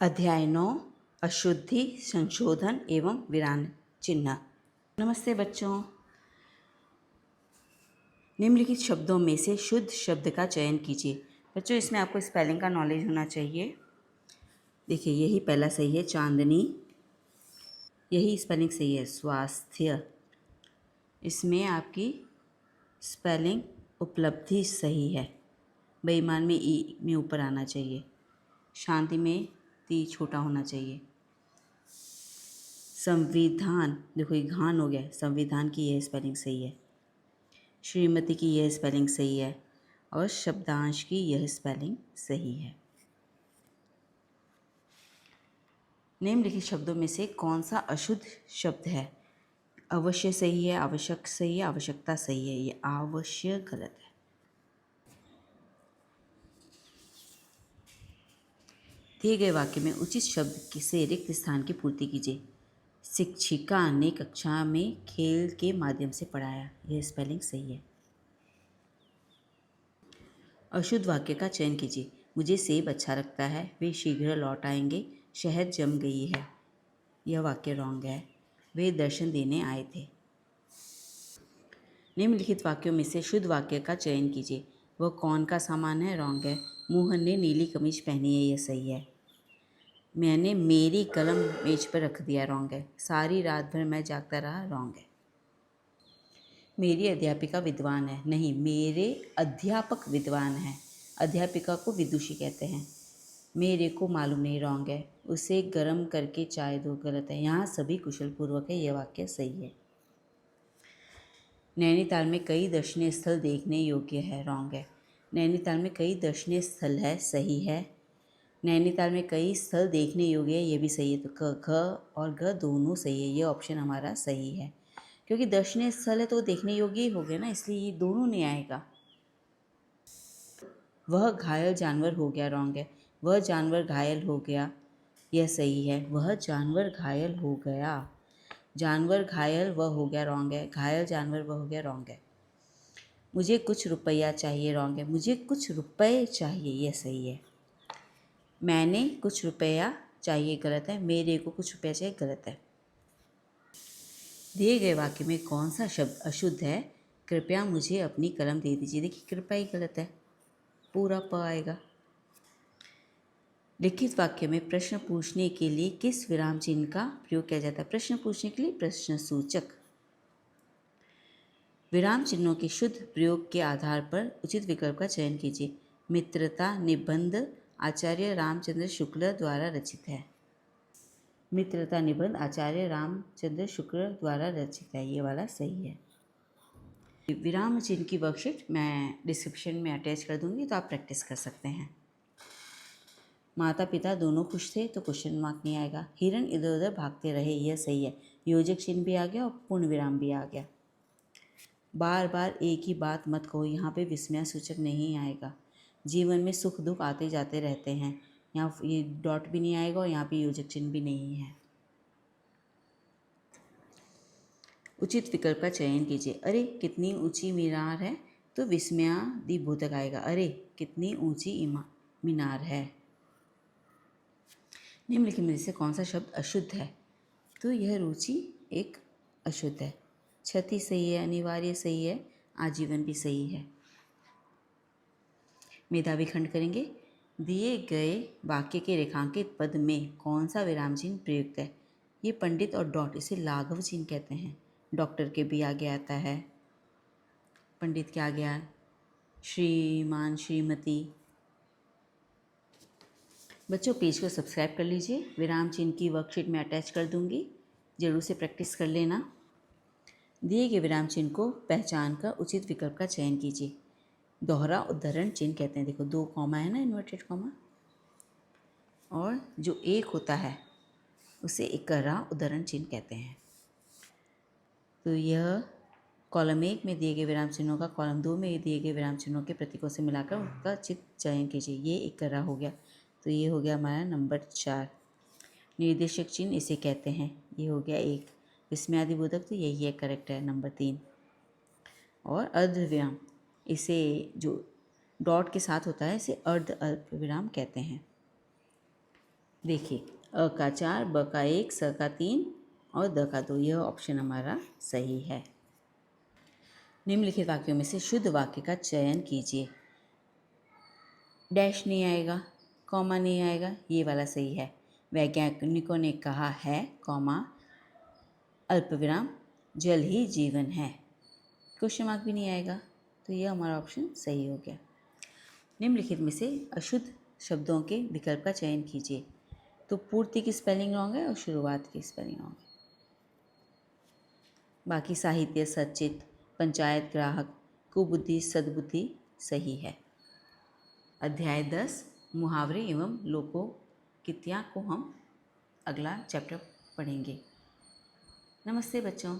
अध्याय 9 अशुद्धि संशोधन एवं विराम चिन्ह। नमस्ते बच्चों। निम्नलिखित शब्दों में से शुद्ध शब्द का चयन कीजिए। बच्चों, इसमें आपको स्पेलिंग का नॉलेज होना चाहिए। देखिए, यही पहला सही है, चांदनी। यही स्पेलिंग सही है, स्वास्थ्य। इसमें आपकी स्पेलिंग उपलब्धि सही है। बेईमान में ई में ऊपर आना चाहिए। शांति में ती छोटा होना चाहिए। संविधान, देखो ये घान हो गया, संविधान की यह स्पेलिंग सही है। श्रीमती की यह स्पेलिंग सही है और शब्दांश की यह स्पेलिंग सही है। निम्नलिखित शब्दों में से कौन सा अशुद्ध शब्द है? अवश्य सही है, आवश्यक सही है, आवश्यकता सही है। ये आवश्य गलत है। दिए गए वाक्य में उचित शब्द से रिक्त स्थान की पूर्ति कीजिए। शिक्षिका ने कक्षा में खेल के माध्यम से पढ़ाया। यह स्पेलिंग सही है। अशुद्ध वाक्य का चयन कीजिए। मुझे सेब अच्छा लगता है, वे शीघ्र लौट आएंगे, शहद जम गई है। यह वाक्य रॉन्ग है। वे दर्शन देने आए थे। निम्नलिखित वाक्यों में से शुद्ध वाक्य का चयन कीजिए। वह कौन का सामान है? रॉन्ग है। मोहन ने नीली कमीज पहनी है। यह सही है। मैंने मेरी कलम मेज पर रख दिया। रॉन्ग है। सारी रात भर मैं जागता रहा। रॉन्ग है। मेरी अध्यापिका विद्वान है। नहीं, मेरे अध्यापक विद्वान हैं। अध्यापिका को विदुषी कहते हैं। मेरे को मालूम नहीं। रॉन्ग है। उसे गर्म करके चाय दो। गलत है। यहाँ सभी कुशल पूर्वक है। यह वाक्य सही है। नैनीताल में कई दर्शनीय स्थल देखने योग्य है। रॉन्ग है। नैनीताल में कई दर्शनीय स्थल है। सही है। नैनीताल में कई स्थल देखने योग्य है। ये भी सही है। तो क घ और ग दोनों सही है। ये ऑप्शन हमारा सही है, क्योंकि दर्शनीय स्थल है तो देखने योग्य ही हो गया ना, इसलिए ये दोनों नहीं आएगा। वह घायल जानवर हो गया। रॉन्ग है। वह जानवर घायल हो गया। यह सही है। वह जानवर घायल हो गया। जानवर घायल वह हो गया। रॉन्ग है। घायल जानवर वह हो गया। रॉन्ग है। मुझे कुछ रुपया चाहिए। रॉन्ग है। मुझे कुछ रुपए चाहिए। यह सही है। मैंने कुछ रुपया चाहिए। गलत है। मेरे को कुछ रुपया चाहिए। गलत है। दिए गए वाक्य में कौन सा शब्द अशुद्ध है? कृपया मुझे अपनी कलम दे दीजिए। देखिए, कृपया ही गलत है, पूरा प आएगा। लिखित वाक्य में प्रश्न पूछने के लिए किस विराम चिन्ह का प्रयोग किया जाता है? प्रश्न पूछने के लिए प्रश्न सूचक। विराम चिन्हों के शुद्ध प्रयोग के आधार पर उचित विकल्प का चयन कीजिए। मित्रता निबंध आचार्य रामचंद्र शुक्ल द्वारा रचित है। मित्रता निबंध आचार्य रामचंद्र शुक्ल द्वारा रचित है। ये वाला सही है। विराम चिन्ह की वर्कशीट मैं डिस्क्रिप्शन में अटैच कर दूंगी, तो आप प्रैक्टिस कर सकते हैं। माता पिता दोनों खुश थे तो क्वेश्चन मार्क नहीं आएगा। हिरण इधर उधर भागते रहे। यह सही है। योजक चिन्ह भी आ गया और पूर्ण विराम भी आ गया। बार बार एक ही बात मत कहो। यहाँ पे विस्मय सूचक नहीं आएगा। जीवन में सुख दुख आते जाते रहते हैं। यहाँ ये डॉट भी नहीं आएगा और यहाँ पे योजक चिन्ह भी नहीं है। उचित विकल्प का चयन कीजिए। अरे कितनी ऊंची मीनार है, तो विस्मयादिबोधक आएगा। अरे कितनी ऊंची मीनार है। निम्नलिखित में से कौन सा शब्द अशुद्ध है? तो यह रुचि एक अशुद्ध है। क्षति सही है। अनिवार्य सही है। आजीवन भी सही है। मेधावी खंड करेंगे। दिए गए वाक्य के रेखांकित पद में कौन सा विराम चिन्ह प्रयुक्त है? ये पंडित और डॉट, इसे लाघव चिन्ह कहते हैं। डॉक्टर के भी आगे आता है, पंडित के आगे आया श्रीमान श्रीमती। बच्चों, पेज को सब्सक्राइब कर लीजिए। विराम चिन्ह की वर्कशीट में अटैच कर दूंगी, जरूर से प्रैक्टिस कर लेना। दिए गए विराम चिन्ह को पहचान कर उचित विकल्प का चयन कीजिए। दोहरा उद्धरण चिन्ह कहते हैं। देखो, 2 कॉमा है ना, इन्वर्टेड कॉमा, और जो एक होता है उसे इकर्रा उद्धरण चिन्ह कहते हैं। तो यह कॉलम 1 में दिए गए विराम चिन्हों का कॉलम 2 में दिए गए विराम चिन्हों के प्रतीकों से मिलाकर उसका चित्र चयन कीजिए। ये इकर्रा हो गया, तो ये हो गया हमारा नंबर 4। निर्देशक चिन्ह इसे कहते हैं। ये हो गया 1। विस्मयादिबोधक, तो यही है, करेक्ट है, नंबर 3। और अर्धविराम, इसे जो डॉट के साथ होता है इसे अर्ध अल्प विराम कहते हैं। देखिए, अ का 4, ब का 1, स का 3 और द का 2, यह ऑप्शन हमारा सही है। निम्नलिखित वाक्यों में से शुद्ध वाक्य का चयन कीजिए। डैश नहीं आएगा, कॉमा नहीं आएगा, ये वाला सही है। वैज्ञानिकों ने कहा है, कॉमा अल्पविराम, जल ही जीवन है। क्वेश्चन मार्क भी नहीं आएगा, तो यह हमारा ऑप्शन सही हो गया। निम्नलिखित में से अशुद्ध शब्दों के विकल्प का चयन कीजिए। तो पूर्ति की स्पेलिंग रॉन्ग है और शुरुआत की स्पेलिंग रॉन्ग है। बाकी साहित्य, सचित, पंचायत, ग्राहक, कुबुद्धि, सद्बुद्धि सही है। अध्याय 10 मुहावरे एवं लोकोक्तियाँ को हम अगला चैप्टर पढ़ेंगे। नमस्ते बच्चों।